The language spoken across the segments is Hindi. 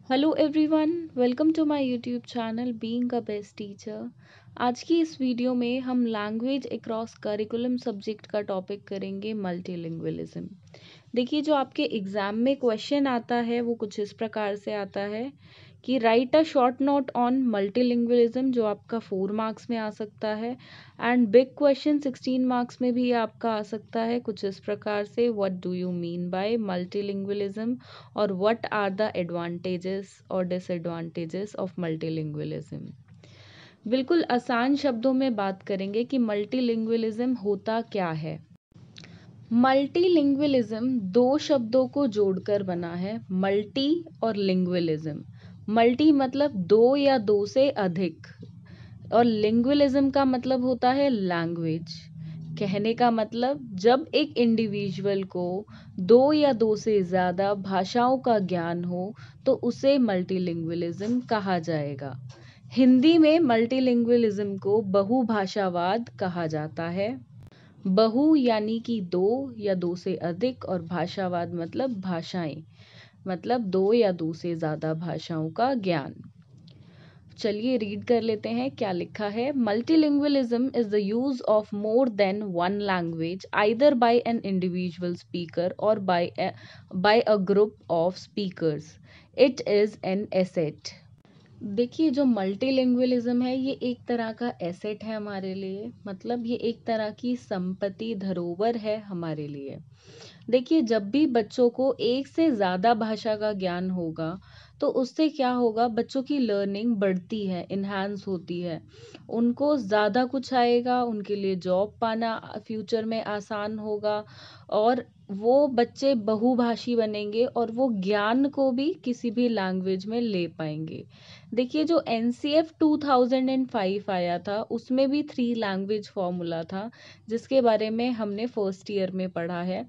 Hello everyone, welcome to my YouTube channel being a best teacher. आज की इस वीडियो में हम लैंग्वेज अक्रॉस करिकुलम सब्जेक्ट का टॉपिक करेंगे मल्टीलिंगुअलिज्म। देखिए, जो आपके एग्ज़ाम में क्वेश्चन आता है वो कुछ इस प्रकार से आता है कि right a short note on multilingualism, जो आपका 4 मार्क्स में आ सकता है। एंड बिग क्वेश्चन 16 मार्क्स में भी आपका आ सकता है कुछ इस प्रकार से, what do you mean by multilingualism और व्हाट आर द एडवांटेजेस और डिसएडवांटेजेस ऑफ मल्टीलिंगुअलिज्म। बिल्कुल आसान शब्दों में बात करेंगे कि मल्टीलिंगुअलिज्म होता क्या है। मल्टीलिंगुअलिज्म दो शब्दों को जोड़कर बना है, मल्टी और लिंगुअलिज्म। मल्टी मतलब दो या दो से अधिक, और लिंगुअलिज्म का मतलब होता है लैंग्वेज। कहने का मतलब, जब एक इंडिविजुअल को दो या दो से ज़्यादा भाषाओं का ज्ञान हो तो उसे मल्टीलिंगुअलिज्म कहा जाएगा। हिंदी में मल्टीलिंगुअलिज्म को बहुभाषावाद कहा जाता है। बहु यानी कि दो या दो से अधिक, और भाषावाद मतलब भाषाएं, मतलब दो या दो से ज़्यादा भाषाओं का ज्ञान। चलिए रीड कर लेते हैं क्या लिखा है। Multilingualism is the use of more than one language either by an individual speaker और by a group of speakers. It is an asset. देखिए, जो मल्टीलिंगुअलिज्म है ये एक तरह का एसेट है हमारे लिए, मतलब ये एक तरह की संपत्ति, धरोहर है हमारे लिए। देखिए, जब भी बच्चों को एक से ज़्यादा भाषा का ज्ञान होगा तो उससे क्या होगा, बच्चों की लर्निंग बढ़ती है, इन्हांस होती है, उनको ज़्यादा कुछ आएगा, उनके लिए जॉब पाना फ्यूचर में आसान होगा, और वो बच्चे बहुभाषी बनेंगे और वो ज्ञान को भी किसी भी लैंग्वेज में ले पाएंगे। देखिए, जो NCF 2005 आया था उसमें भी 3 लैंग्वेज फॉर्मूला था, जिसके बारे में हमने फर्स्ट ईयर में पढ़ा है।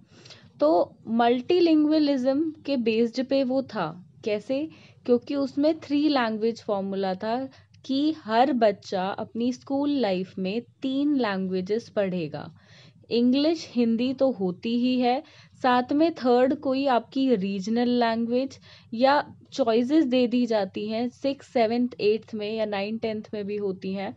तो मल्टीलिंगुअलिज्म के बेस्ड पे वो था। कैसे? क्योंकि उसमें 3 लैंग्वेज फॉर्मूला था कि हर बच्चा अपनी स्कूल लाइफ में 3 लैंग्वेजेस पढ़ेगा। इंग्लिश, हिंदी तो होती ही है, साथ में थर्ड कोई आपकी रीजनल लैंग्वेज या चॉइसेस दे दी जाती हैं 6, 7, 8 में या 9, 10 में भी होती हैं,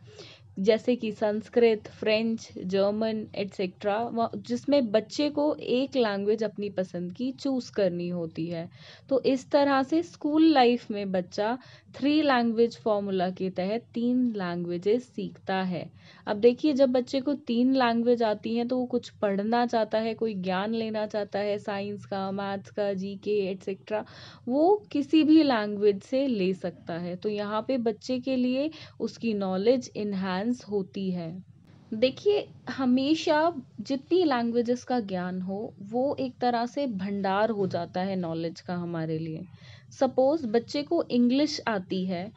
जैसे कि संस्कृत, फ्रेंच, जर्मन एट्सेट्रा, जिसमें बच्चे को एक लैंग्वेज अपनी पसंद की चूज़ करनी होती है। तो इस तरह से स्कूल लाइफ में बच्चा 3 लैंग्वेज फॉर्मूला के तहत 3 लैंग्वेजेस सीखता है। अब देखिए, जब बच्चे को 3 लैंग्वेज आती हैं तो वो कुछ पढ़ना चाहता है, कोई ज्ञान लेना चाहता है, साइंस का, मैथ्स का, जीके एट्सेट्रा, वो किसी भी लैंग्वेज से ले सकता है। तो यहाँ पे बच्चे के लिए उसकी नॉलेज इन्हांस होती है। देखिए, हमेशा जितनी लैंग्वेजेस का ज्ञान हो वो एक तरह से भंडार हो जाता है नॉलेज का हमारे लिए। सपोज बच्चे को इंग्लिश आती है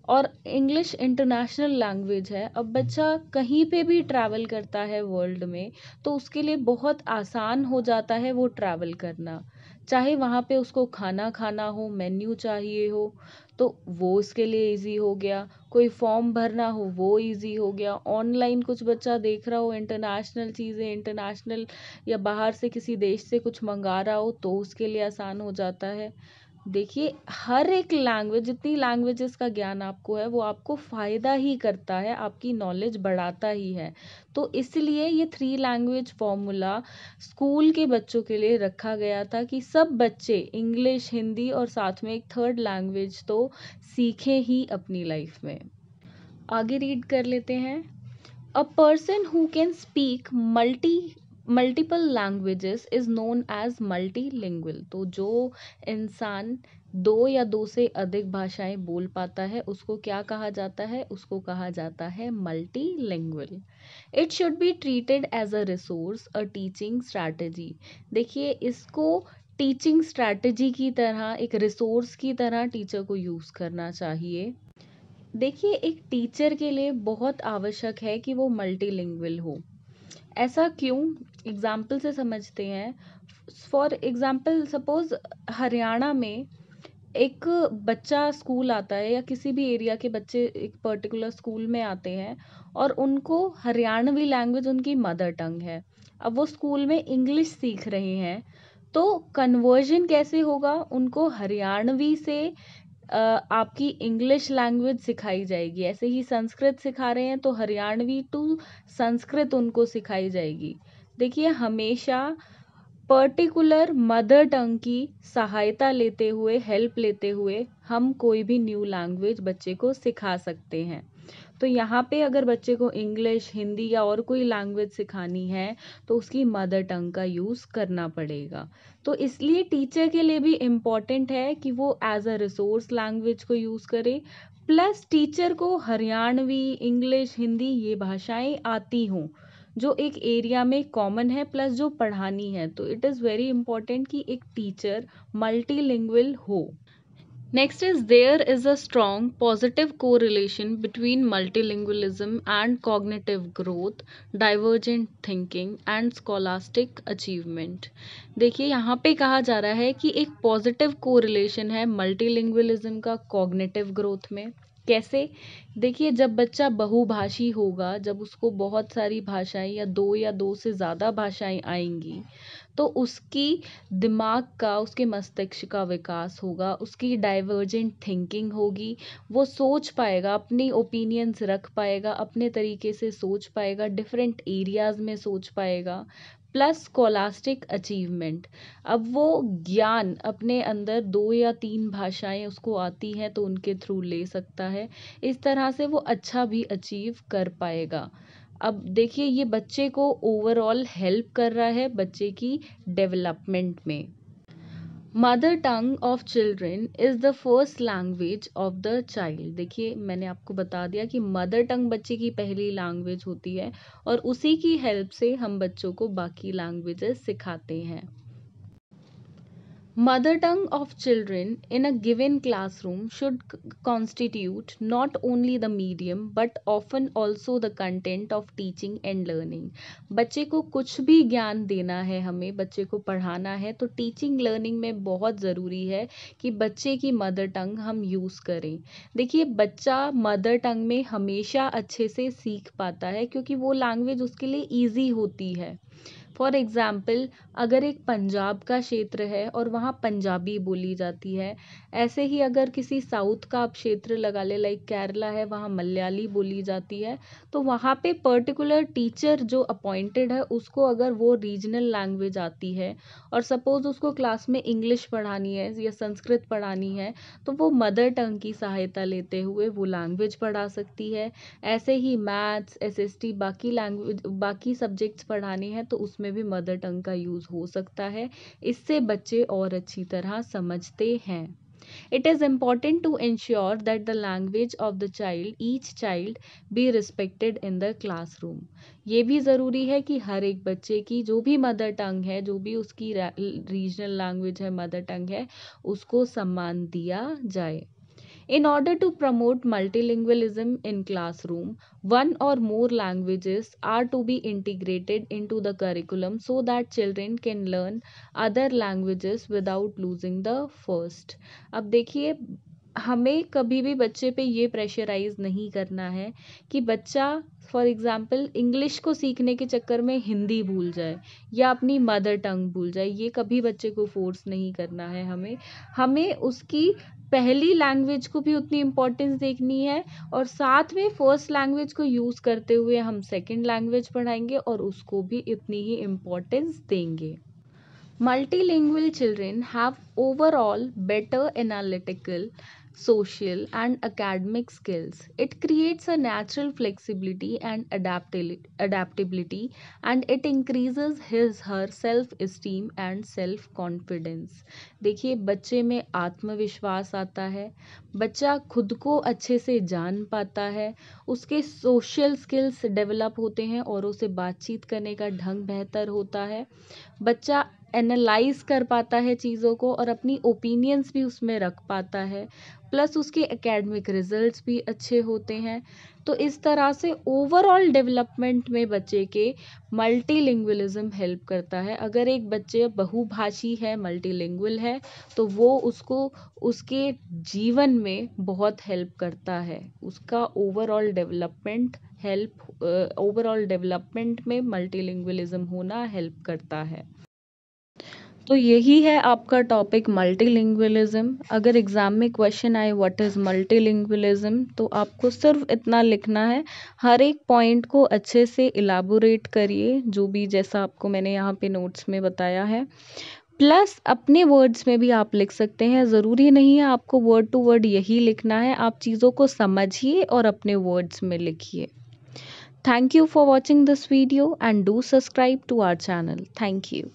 और इंग्लिश इंटरनेशनल लैंग्वेज है, अब बच्चा कहीं पे भी ट्रैवल करता है वर्ल्ड में तो उसके लिए बहुत आसान हो जाता है वो ट्रैवल करना। चाहे वहाँ पे उसको खाना खाना हो, मेन्यू चाहिए हो, तो वो उसके लिए इजी हो गया। कोई फॉर्म भरना हो वो इजी हो गया। ऑनलाइन कुछ बच्चा देख रहा हो, इंटरनेशनल चीज़ें, इंटरनेशनल या बाहर से किसी देश से कुछ मंगा रहा हो तो उसके लिए आसान हो जाता है। देखिए, हर एक लैंग्वेज, जितनी लैंग्वेजेस का ज्ञान आपको है वो आपको फ़ायदा ही करता है, आपकी नॉलेज बढ़ाता ही है। तो इसलिए ये 3 लैंग्वेज फॉर्मूला स्कूल के बच्चों के लिए रखा गया था कि सब बच्चे इंग्लिश, हिंदी और साथ में एक थर्ड लैंग्वेज तो सीखें ही अपनी लाइफ में। आगे रीड कर लेते हैं। A person who can speak multiple languages is known as multilingual. तो जो इंसान दो या दो से अधिक भाषाएं बोल पाता है उसको क्या कहा जाता है? उसको कहा जाता है multilingual. It should be treated as a resource, a teaching strategy. देखिए, इसको टीचिंग स्ट्रैटेजी की तरह, एक रिसोर्स की तरह टीचर को यूज़ करना चाहिए। देखिए, एक टीचर के लिए बहुत आवश्यक है कि वो मल्टीलिंगुअल हो। ऐसा क्यों? एग्जाम्पल से समझते हैं। फॉर एग्जाम्पल, सपोज हरियाणा में एक बच्चा स्कूल आता है या किसी भी एरिया के बच्चे एक पर्टिकुलर स्कूल में आते हैं और उनको हरियाणवी लैंग्वेज उनकी मदर टंग है। अब वो स्कूल में इंग्लिश सीख रहे हैं, तो कन्वर्जन कैसे होगा? उनको हरियाणवी से आपकी इंग्लिश लैंग्वेज सिखाई जाएगी। ऐसे ही संस्कृत सिखा रहे हैं तो हरियाणवी टू संस्कृत उनको सिखाई जाएगी। देखिए, हमेशा पर्टिकुलर मदर टंग की सहायता लेते हुए, हेल्प लेते हुए हम कोई भी न्यू लैंग्वेज बच्चे को सिखा सकते हैं। तो यहाँ पे अगर बच्चे को इंग्लिश, हिंदी या और कोई लैंग्वेज सिखानी है तो उसकी मदर टंग का यूज़ करना पड़ेगा। तो इसलिए टीचर के लिए भी इम्पॉर्टेंट है कि वो एज अ रिसोर्स लैंग्वेज को यूज़ करे, प्लस टीचर को हरियाणवी, इंग्लिश, हिंदी ये भाषाएं आती हों जो एक एरिया में कॉमन है, प्लस जो पढ़ानी है। तो इट इज़ वेरी इंपॉर्टेंट कि एक टीचर मल्टीलिंगुअल हो। Next is there is a strong positive correlation between multilingualism and cognitive growth, divergent thinking and scholastic achievement. देखिए, यहाँ पे कहा जा रहा है कि एक पॉजिटिव कोरिलेशन है मल्टीलिंगुअलिज्म का कॉग्निटिव ग्रोथ में। कैसे? देखिए, जब बच्चा बहुभाषी होगा, जब उसको बहुत सारी भाषाएं या दो से ज़्यादा भाषाएं आएंगी, तो उसकी दिमाग का, उसके मस्तिष्क का विकास होगा, उसकी डाइवर्जेंट थिंकिंग होगी, वो सोच पाएगा, अपनी ओपिनियंस रख पाएगा, अपने तरीके से सोच पाएगा, डिफरेंट एरियाज में सोच पाएगा, प्लस स्कॉलास्टिक अचीवमेंट। अब वो ज्ञान अपने अंदर 2 या 3 भाषाएं उसको आती हैं तो उनके थ्रू ले सकता है। इस तरह से वो अच्छा भी अचीव कर पाएगा। अब देखिए, ये बच्चे को ओवरऑल हेल्प कर रहा है बच्चे की डेवलपमेंट में। Mother tongue of children is the first language of the child. देखिए, मैंने आपको बता दिया कि मदर टंग बच्चे की पहली लैंग्वेज होती है और उसी की हेल्प से हम बच्चों को बाकी लैंग्वेजेस सिखाते हैं। Mother tongue of children in a given classroom should constitute not only the medium but often also the content of teaching and learning. बच्चे को कुछ भी ज्ञान देना है, हमें बच्चे को पढ़ाना है, तो टीचिंग लर्निंग में बहुत ज़रूरी है कि बच्चे की मदर टंग हम यूज़ करें। देखिए, बच्चा मदर टंग में हमेशा अच्छे से सीख पाता है क्योंकि वो लैंग्वेज उसके लिए ईजी होती है। फॉर एग्ज़ाम्पल, अगर एक पंजाब का क्षेत्र है और वहाँ पंजाबी बोली जाती है, ऐसे ही अगर किसी साउथ का आप क्षेत्र लगा ले, लाइक केरला है, वहाँ मलयाली बोली जाती है, तो वहाँ पे पर्टिकुलर टीचर जो अपॉइंटेड है उसको अगर वो रीजनल लैंग्वेज आती है और सपोज़ उसको क्लास में इंग्लिश पढ़ानी है या संस्कृत पढ़ानी है, तो वो मदर टंग की सहायता लेते हुए वो लैंग्वेज पढ़ा सकती है। ऐसे ही मैथ्स, एसएसटी, बाकी लैंग्वेज, बाकी सब्जेक्ट्स पढ़ाने हैं तो उसमें भी मदर टंग का यूज़ हो सकता है। इससे बच्चे और अच्छी तरह समझते हैं। It is important to ensure that the language of the child, each child, be respected in the classroom. ये भी ज़रूरी है कि हर एक बच्चे की जो भी मदर टंग है, जो भी उसकी रीजनल लैंग्वेज है, मदर टंग है, उसको सम्मान दिया जाए। In order to promote multilingualism in classroom, one or more languages are to be integrated into the curriculum so that children can learn other languages without losing the first. अब देखिए, हमें कभी भी बच्चे पे ये प्रेशराइज नहीं करना है कि बच्चा फॉर एग्जाम्पल इंग्लिश को सीखने के चक्कर में हिंदी भूल जाए या अपनी मदर टंग भूल जाए। ये कभी बच्चे को फोर्स नहीं करना है। हमें हमें उसकी पहली लैंग्वेज को भी उतनी इम्पोर्टेंस देखनी है और साथ में फर्स्ट लैंग्वेज को यूज़ करते हुए हम सेकंड लैंग्वेज पढ़ाएंगे और उसको भी इतनी ही इम्पोर्टेंस देंगे। Multilingual children have overall better analytical, social, and academic skills. It creates a natural flexibility and adaptability, and it increases her self-esteem and self-confidence. देखिए, बच्चे में आत्मविश्वास आता है, बच्चा खुद को अच्छे से जान पाता है, उसके सोशल स्किल्स डेवलप होते हैं, औरों से बातचीत करने का ढंग बेहतर होता है, बच्चा एनालाइज कर पाता है चीज़ों को और अपनी ओपिनियंस भी उसमें रख पाता है, प्लस उसके एकेडमिक रिजल्ट्स भी अच्छे होते हैं। तो इस तरह से ओवरऑल डेवलपमेंट में बच्चे के मल्टीलिंगुअलिज्म हेल्प करता है। अगर एक बच्चे बहुभाषी है, मल्टीलिंगुअल है, तो वो उसको उसके जीवन में बहुत हेल्प करता है। उसका ओवरऑल डेवलपमेंट में मल्टीलिंगुअलिज्म होना हेल्प करता है। तो यही है आपका टॉपिक मल्टीलिंगुअलिज्म। अगर एग्जाम में क्वेश्चन आए व्हाट इज़ मल्टीलिंगुअलिज्म, तो आपको सिर्फ इतना लिखना है, हर एक पॉइंट को अच्छे से इलाबोरेट करिए, जो भी जैसा आपको मैंने यहाँ पे नोट्स में बताया है। प्लस अपने वर्ड्स में भी आप लिख सकते हैं, ज़रूरी नहीं है आपको वर्ड टू वर्ड यही लिखना है, आप चीज़ों को समझिए और अपने वर्ड्स में लिखिए। Thank you for watching this video and do subscribe to our channel. Thank you.